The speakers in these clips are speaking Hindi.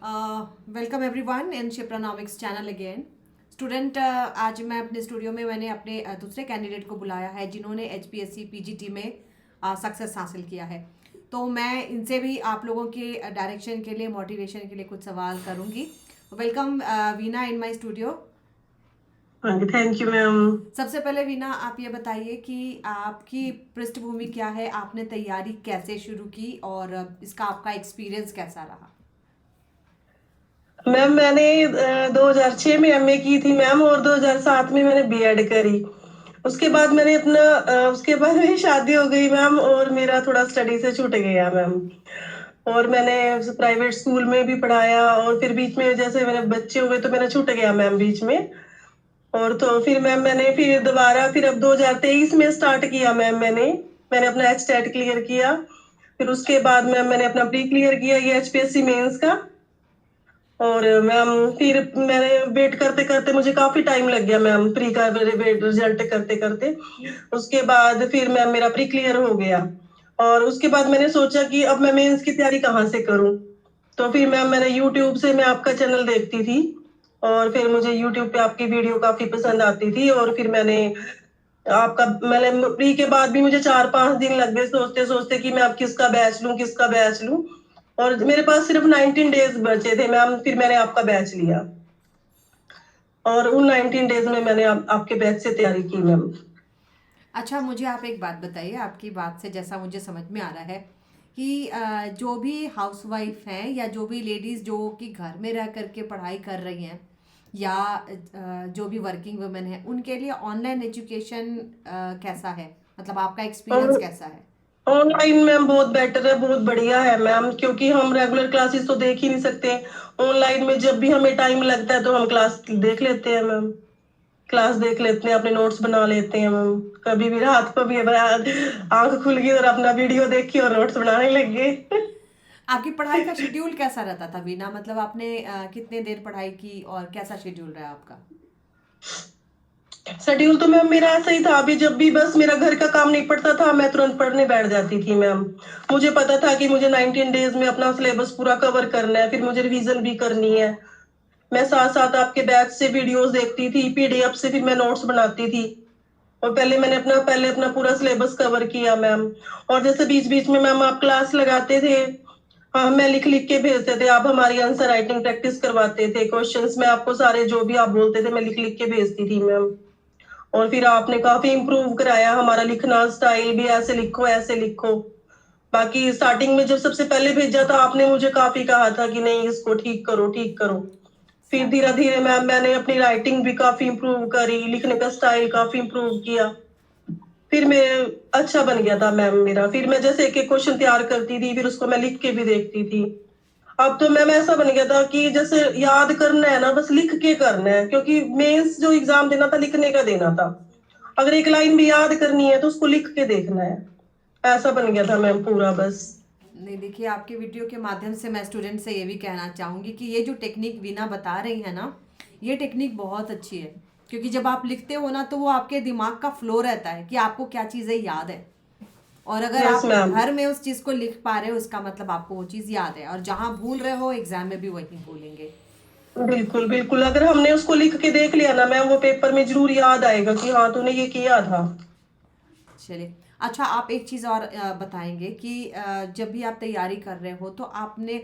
Welcome everyone in Shipranomics channel again student. आज मैं अपने स्टूडियो में मैंने अपने दूसरे कैंडिडेट को बुलाया है जिन्होंने एचपीएससी पीजीटी में सक्सेस हासिल किया है। तो मैं इनसे भी आप लोगों के डायरेक्शन के लिए, मोटिवेशन के लिए कुछ सवाल करूंगी। Welcome Veena in my studio. Thank you ma'am. सबसे पहले वीना, आप ये बताइए कि आपकी पृष्ठभूमि क्या है, आपने तैयारी कैसे शुरू की और इसका आपका एक्सपीरियंस कैसा रहा? मैम मैंने 2006 में एमए की थी मैम, और 2007 में मैंने बीएड करी। उसके बाद मैंने उसके बाद मेरी शादी हो गई मैम, और मेरा थोड़ा स्टडी से छूट गया मैम। और मैंने प्राइवेट स्कूल में भी पढ़ाया, और फिर बीच में जैसे मेरे बच्चे हुए तो मैंने छूट गया मैम बीच में। और तो फिर मैम मैंने फिर दोबारा फिर अब 2023 में स्टार्ट किया मैम। मैंने अपना एचटेट क्लियर किया। फिर उसके बाद मैम मैंने अपना प्री क्लियर किया ये एचपीएससी मेंस का। और मैम फिर मैंने वेट करते करते मुझे काफी टाइम लग गया मैम, प्री का वेट रिजल्ट करते करते। उसके बाद फिर मैम मेरा प्री क्लियर हो गया। और उसके बाद मैंने सोचा कि अब मैं मेंस की तैयारी कहाँ से करूं। तो फिर मैम मैंने यूट्यूब से मैं आपका चैनल देखती थी, और फिर मुझे यूट्यूब पे आपकी वीडियो काफी पसंद आती थी। और फिर मैंने प्री के बाद भी मुझे 4-5 दिन लग गए सोचते सोचते कि मैं अब किसका बैच लूं। और मेरे पास सिर्फ 19 डेज बचे थे मैम, फिर मैंने आपका बैच लिया। और उन 19 डेज में मैंने आपके बैच से तैयारी की मैम। अच्छा, मुझे आप एक बात बताइए। आपकी बात से जैसा मुझे समझ में आ रहा है कि जो भी हाउसवाइफ हैं या जो भी लेडीज़ जो कि घर में रह करके पढ़ाई कर रही हैं, या जो भी वर्किंग वुमेन है, उनके लिए ऑनलाइन एजुकेशन कैसा है? मतलब आपका एक्सपीरियंस और कैसा है? ऑनलाइन मैम बहुत बेटर है, बहुत बढ़िया है मैम, क्योंकि हम रेगुलर क्लासेस तो देख ही नहीं सकते। ऑनलाइन में जब भी हमें टाइम लगता है तो हम क्लास देख लेते हैं मैम। क्लास देख लेते हैं, अपने नोट्स बना लेते हैं मैम। कभी भी रात को भी आंख खुल गई और अपना वीडियो देखी और नोट्स बनाने लग गए। आपकी पढ़ाई का शेड्यूल कैसा रहता था बीना? मतलब आपने कितने देर पढ़ाई की और कैसा शेड्यूल रहा आपका? शेड्यूल तो मैम मेरा ऐसा ही था, अभी जब भी बस मेरा घर का काम नहीं पड़ता था मैं तुरंत पढ़ने बैठ जाती थी मैम। मुझे पता था कि मुझे 19 डेज में अपना सिलेबस पूरा कवर करना है, फिर मुझे रिवीजन भी करनी है। मैं साथ साथ आपके बैच से वीडियोस देखती थी, पीडीएफ से फिर मैं नोट्स बनाती थी। और पहले अपना पूरा सिलेबस कवर किया मैम। और जैसे बीच बीच में मैम आप क्लास लगाते थे, हाँ मैं लिख लिख के भेजते थे, आप हमारी आंसर राइटिंग प्रैक्टिस करवाते थे, क्वेश्चंस में आपको सारे जो भी आप बोलते थे मैं लिख लिख के भेजती थी मैम। और फिर आपने काफी इम्प्रूव कराया हमारा लिखना स्टाइल भी, ऐसे लिखो ऐसे लिखो। बाकी स्टार्टिंग में जब सबसे पहले भेजा था आपने मुझे काफी कहा था कि नहीं इसको ठीक करो ठीक करो। फिर एग्जैक्टली। धीरे धीरे मैम मैंने अपनी राइटिंग भी काफी इम्प्रूव करी, लिखने का स्टाइल काफी इम्प्रूव किया। फिर मैं अच्छा बन गया था मैम मेरा। फिर मैं जैसे एक एक क्वेश्चन तैयार करती थी, फिर उसको मैं लिख के भी देखती थी। अब तो मैम ऐसा बन गया था कि जैसे याद करना है ना बस लिख के करना है, क्योंकि मेंस जो एग्जाम देना था लिखने का देना था। अगर एक लाइन भी याद करनी है तो उसको लिख के देखना है। ऐसा बन गया था मैम पूरा बस। नहीं, देखिए, आपके वीडियो के माध्यम से मैं स्टूडेंट से ये भी कहना चाहूँगी कि ये जो टेक्निक वीना बता रही है ना, ये टेक्निक बहुत अच्छी है। क्योंकि जब आप लिखते हो ना तो वो आपके दिमाग का फ्लो रहता है कि आपको क्या चीज़ें याद है। और अगर यस आप मैम। घर में उस चीज़ को लिख पा रहे हो, उसका मतलब आपको वो चीज़ याद है, और जहाँ भूल रहे हो एग्जाम में भी वही भूलेंगे। बिल्कुल बिल्कुल, अगर हमने उसको लिख के देख लिया ना मैम वो पेपर में जरूर याद आएगा कि हाँ तूने ये किया था। चलिए। अच्छा, आप एक चीज़ और बताएंगे कि जब भी आप तैयारी कर रहे हो तो आपने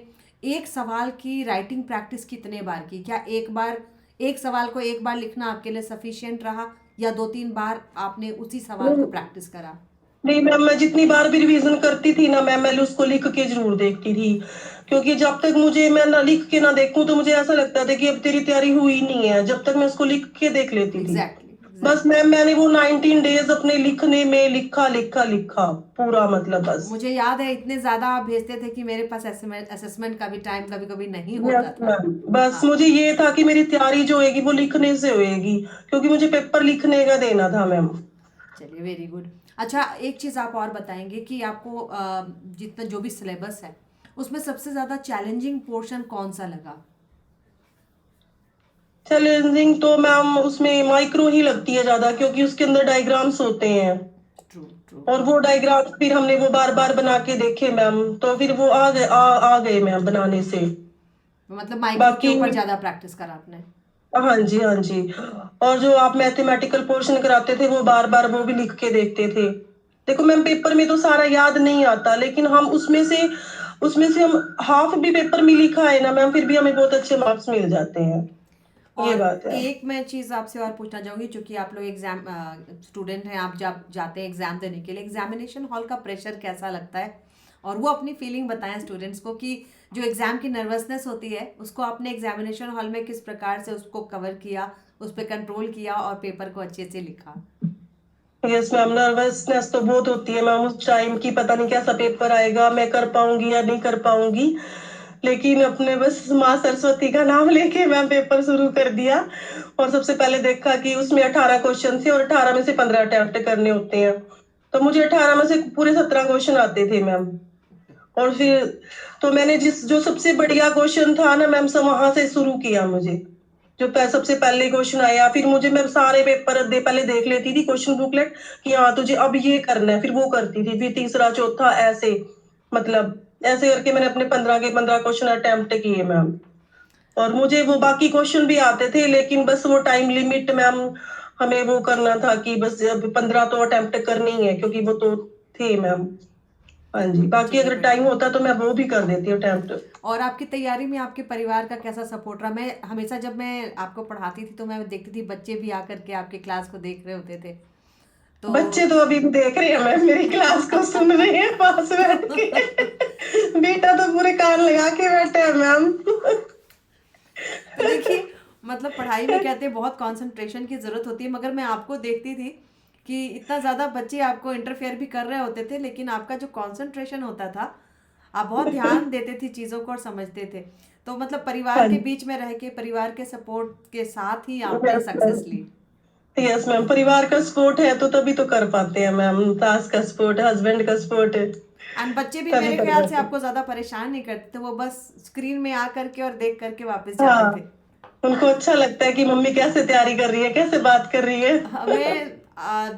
एक सवाल की राइटिंग प्रैक्टिस कितने बार की? क्या एक बार, एक सवाल को एक बार लिखना आपके लिए सफिशिएंट रहा, या 2-3 बार आपने उसी सवाल को नहीं प्रैक्टिस करा? नहीं मैम, मैं जितनी बार भी रिवीजन करती थी ना मैम, मैं उसको लिख के जरूर देखती थी। क्योंकि जब तक मुझे मैं ना लिख के ना देखूं तो मुझे ऐसा लगता था कि अब तेरी तैयारी हुई नहीं है, जब तक मैं उसको लिख के देख लेती थी। एग्जैक्टली, बस एग्जैक्टली। मैम मैंने वो 19 डेज अपने लिखने में लिखा लिखा लिखा पूरा, मतलब बस। मुझे याद है इतने ज़्यादा आप भेजते थे कि मेरे पास असेसमेंट का भी टाइम कभी कभी नहीं यस होता था। मैम, बस हाँ। मुझे ये था कि मेरी तैयारी जो होगी वो लिखने से होगी, क्योंकि मुझे पेपर लिखने का देना था मैम। चलिए, वेरी गुड। अच्छा, एक चीज़ आप और बताएंगे कि आपको जितना जो भी सिलेबस है उसमें सबसे ज़्यादा चैलेंजिंग पोर्शन कौन सा लगा? चैलेंजिंग तो मैम उसमें माइक्रो ही लगती है ज्यादा, क्योंकि उसके अंदर डायग्राम्स होते हैं। True, true. और वो डायग्राम्स फिर हमने वो बार बार बना के देखे मैम, तो फिर वो आ गए मैम बनाने से। मतलब माइक्रो के बाकी ऊपर ज्यादा प्रैक्टिस करा आपने। हाँ जी, हाँ जी। और जो आप मैथमेटिकल पोर्शन कराते थे वो बार बार वो भी लिख के देखते थे। देखो मैम, पेपर में तो सारा याद नहीं आता, लेकिन हम उसमें से हम हाफ भी पेपर में लिखा है ना मैम, फिर भी हमें बहुत अच्छे मार्क्स मिल जाते हैं। ये और बात है। एक मैं चीज़ आपसे और पूछना चाहूँगी, क्योंकि आप लोग एग्जाम स्टूडेंट हैं, आप जब जाते हैं एग्जाम देने के लिए, एग्जामिनेशन हॉल का प्रेशर कैसा लगता है? और वो अपनी फीलिंग बताएं स्टूडेंट्स को कि जो एग्जाम की नर्वसनेस होती है उसको आपने एग्जामिनेशन हॉल में किस प्रकार से उसको कवर किया, उस पर कंट्रोल किया और पेपर को अच्छे से लिखा। यस मैम, नर्वसनेस तो बहुत होती है मैम उस टाइम की, पता नहीं कैसा पेपर आएगा, मैं कर पाऊंगी या नहीं कर पाऊंगी। लेकिन अपने बस माँ सरस्वती का नाम लेके मैम पेपर शुरू कर दिया। और सबसे पहले देखा कि उसमें 18 क्वेश्चन थे और 18 में से 15 अटेम्प्ट करने होते हैं। तो मुझे 18 में से पूरे 17 क्वेश्चन आते थे मैम। और फिर तो मैंने जिस जो सबसे बढ़िया क्वेश्चन था ना मैम, सब वहां से शुरू किया। मुझे जो सबसे पहले क्वेश्चन आया, फिर मुझे मैं सारे पेपर पहले देख लेती थी क्वेश्चन बुकलेट कि हाँ तुझे अब ये करना है, फिर वो करती थी, फिर तीसरा चौथा ऐसे, मतलब ऐसे करके मैंने अपने 15 के 15 क्वेश्चन अटेम्प्ट किए मैम। और मुझे वो बाकी क्वेश्चन भी आते थे, लेकिन बस वो टाइम लिमिट मैम, हमें वो करना था कि बस अब 15 तो अटेम्प्ट करनी ही है, क्योंकि वो तो थे मैम। हाँ जी, बाकी चलिए अगर टाइम बढ़िया। होता तो मैं वो भी कर देती हूँ अटेम्प्ट। और आपकी तैयारी में आपके परिवार का कैसा सपोर्ट रहा? मैं हमेशा जब मैं आपको पढ़ाती थी तो मैं देखती थी बच्चे भी आकर के आपके क्लास को देख रहे होते थे, तो बच्चे तो अभी भी देख रहे हैं मैम, मेरी क्लास को सुन रहे हैं पास बैठ के। बेटा तो पूरे कान लगा के बैठे हैं मैम। तो देखिए, मतलब पढ़ाई में कहते हैं बहुत कंसंट्रेशन की ज़रूरत होती है, मगर मैं आपको देखती थी कि इतना ज़्यादा बच्चे आपको इंटरफेयर भी कर रहे होते थे, लेकिन आपका जो कंसंट्रेशन होता था, आप बहुत ध्यान देते थे चीज़ों को और समझते थे। तो मतलब परिवार हाँ के बीच में रह के, परिवार के सपोर्ट के साथ ही आपने यस मैम, सक्सेस ली। यस मैम, परिवार का सपोर्ट है तो तभी तो कर पाते हैं मैम, सास का सपोर्ट, हस्बैंड का सपोर्ट, एंड बच्चे भी तभी मेरे कर ख्याल से पाते हैं। आपको ज़्यादा परेशान नहीं करते थे, वो बस स्क्रीन में आ करके और देख करके वापस जाते हाँ, थे। उनको अच्छा लगता है कि मम्मी कैसे तैयारी कर रही है, कैसे बात कर रही है। हमें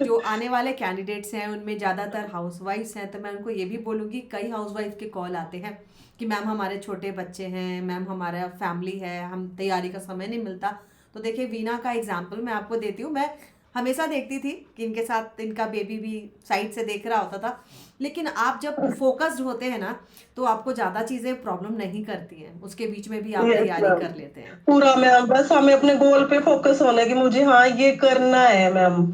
जो आने वाले कैंडिडेट्स हैं उनमें ज़्यादातर हाउसवाइफ्स हैं, तो मैं उनको ये भी बोलूँगी, कई हाउसवाइफ के कॉल आते हैं कि मैम हमारे छोटे बच्चे हैं, मैम हमारा फैमिली है, हम तैयारी का समय नहीं मिलता। तो देखिए, वीना का एग्जाम्पल मैं आपको देती हूँ। मैं हमेशा देखती थी कि इनके साथ इनका बेबी भी साइड से देख रहा होता था, लेकिन आप जब फोकस्ड होते हैं ना तो आपको ज़्यादा चीज़ें प्रॉब्लम नहीं करती हैं, उसके बीच में भी आप यस तैयारी मैम, कर लेते हैं। पूरा मैम, बस हमें अपने गोल पे फोकस होना है कि मुझे हाँ ये करना है मैम।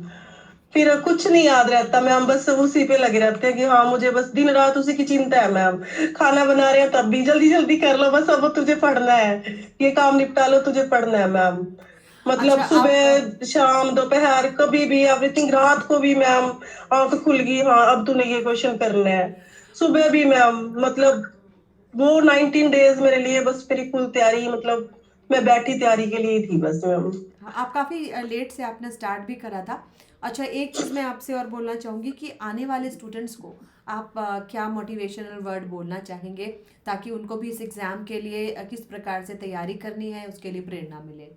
फिर कुछ नहीं याद रहता मैम, बस उसी पे लगे रहते हैं कि हाँ मुझे बस दिन रात उसी की चिंता है मैम। खाना बना रहे हैं तब भी जल्दी जल्दी कर लो, बस अब तुझे पढ़ना है, ये काम निपटा लो, तुझे पढ़ना है मैम। मतलब अच्छा, आप सुबह शाम दोपहर कभी भी एवरीथिंग, रात को भी मैम आंख खुल गई, हाँ अब तूने ये क्वेश्चन करना है। सुबह भी मैम, मतलब वो 19 डेज मेरे लिए बस मेरी फुल तैयारी, मतलब मैं बैठी तैयारी के लिए ही थी बस मैम। हाँ, आप काफ़ी लेट से आपने स्टार्ट भी करा था। अच्छा, एक चीज़ मैं आपसे और बोलना चाहूँगी कि आने वाले स्टूडेंट्स को आप क्या मोटिवेशनल वर्ड बोलना चाहेंगे, ताकि उनको भी इस एग्ज़ाम के लिए किस प्रकार से तैयारी करनी है उसके लिए प्रेरणा मिले।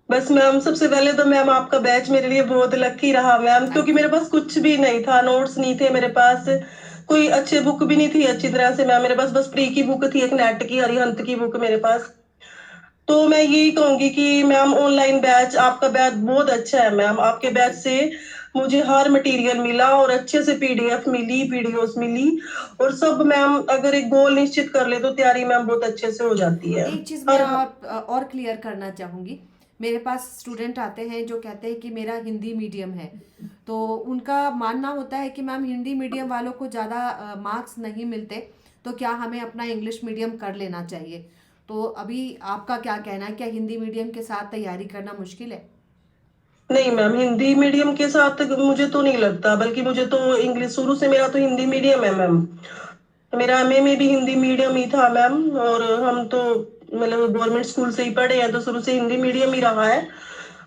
बस मैम, सबसे पहले तो मैम आपका बैच मेरे लिए बहुत लकी रहा मैम, क्योंकि थैंक मेरे यू। पास कुछ भी नहीं था, नोट्स नहीं थे मेरे पास, कोई अच्छे बुक भी नहीं थी अच्छी तरह से मैम, मेरे पास बस प्री की बुक थी, एक नेट की अरिहंत की बुक मेरे पास। तो मैं यही कहूंगी कि मैम ऑनलाइन बैच, आपका बैच बहुत अच्छा है मैम, आपके थैंक बैच यू। से मुझे हर मटेरियल मिला और अच्छे से पीडीएफ मिली, वीडियोस मिली, और सब मैम अगर एक गोल निश्चित कर ले तो तैयारी मैम बहुत अच्छे से हो जाती है। एक चीज़ मैं हर और क्लियर करना चाहूँगी। मेरे पास स्टूडेंट आते हैं जो कहते हैं कि मेरा हिंदी मीडियम है, तो उनका मानना होता है कि मैम हिंदी मीडियम वालों को ज़्यादा मार्क्स नहीं मिलते, तो क्या हमें अपना इंग्लिश मीडियम कर लेना चाहिए? तो अभी आपका क्या कहना है, क्या हिंदी मीडियम के साथ तैयारी करना मुश्किल है? नहीं मैम, हिंदी मीडियम के साथ मुझे तो नहीं लगता, बल्कि मुझे तो इंग्लिश, शुरू से मेरा तो हिंदी मीडियम है मैम। मेरा एमए में भी हिंदी मीडियम ही था मैम, और हम तो मतलब गवर्नमेंट स्कूल से ही पढ़े हैं, तो शुरू से हिंदी मीडियम ही रहा है।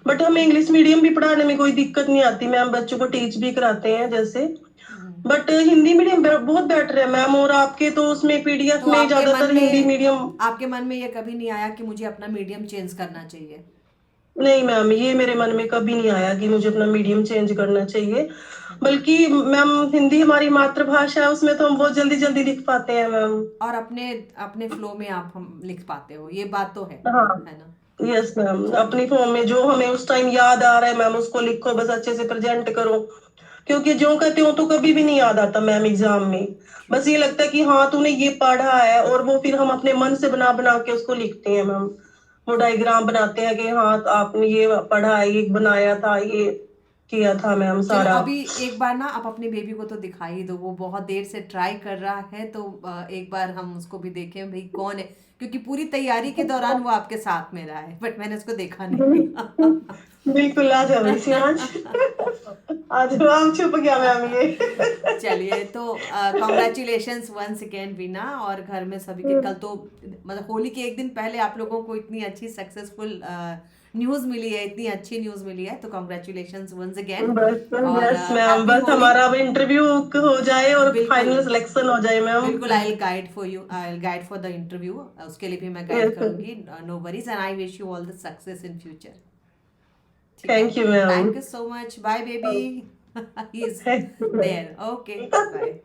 बट हमें इंग्लिश मीडियम भी पढ़ाने में कोई दिक्कत नहीं आती मैम, बच्चों को टीच भी कराते हैं जैसे। हम्म। बट हिंदी मीडियम बहुत बेटर है मैम, और आपके तो उसमें पीडीएफ तो में ज्यादातर हिंदी मीडियम। आपके मन में ये कभी नहीं आया कि मुझे अपना मीडियम चेंज करना चाहिए? नहीं मैम, ये मेरे मन में कभी नहीं आया कि मुझे अपना मीडियम चेंज करना चाहिए। बल्कि मैम, हिंदी हमारी मातृभाषा है, उसमें तो हम बहुत जल्दी जल्दी लिख पाते हैं मैम। और अपने अपने फ्लो में आप हम लिख पाते हो, ये बात तो हाँ। है ना। यस मैम, चलिए। अपनी फॉर्म में जो हमें उस टाइम याद आ रहा है मैम, उसको लिखो, बस अच्छे से प्रेजेंट करो। क्योंकि जो का त्यों तो कभी भी नहीं याद आता मैम एग्जाम में। ट्रू। बस ये लगता है कि हाँ तूने ये पढ़ा है, और वो फिर हम अपने मन से बना बना के उसको लिखते हैं मैम। वो डायग्राम बनाते हैं कि हाँ तो आपने ये पढ़ा है, ये बनाया था, ये किया था मैम चलो सारा। अभी एक बार ना आप अपने बेबी को तो दिखा ही दो, वो बहुत देर से ट्राई कर रहा है, तो एक बार हम उसको भी देखें भाई कौन है, क्योंकि पूरी तैयारी के दौरान वो आपके साथ में रहा है बट मैंने उसको देखा नहीं। बिल्कुल, आ जाओ इसी आज। आज हम छुप गया मैम ये। चलिए तो कॉन्ग्रेचुलेशंस वंस अगेन बीना, और घर में सभी के कल तो मतलब होली के एक दिन पहले आप लोगों को इतनी अच्छी सक्सेसफुल न्यूज़ मिली है, इतनी अच्छी न्यूज़ मिली है, तो कॉन्ग्रेचुलेशंस वंस अगेन। बस और यस मैम, हैप्पी बस होली। हमारा अब इंटरव्यू हो जाए और बिल्कुल फाइनल सिलेक्शन हो जाए मैम। बिल्कुल, I will guide for you, I will guide for the interview, उसके लिए भी मैं गाइड यस, करूंगी, no worries, and I wish you all the success in future. ठीक है। Thank you ma'am. Thank you so much, bye baby. He is there, okay, bye.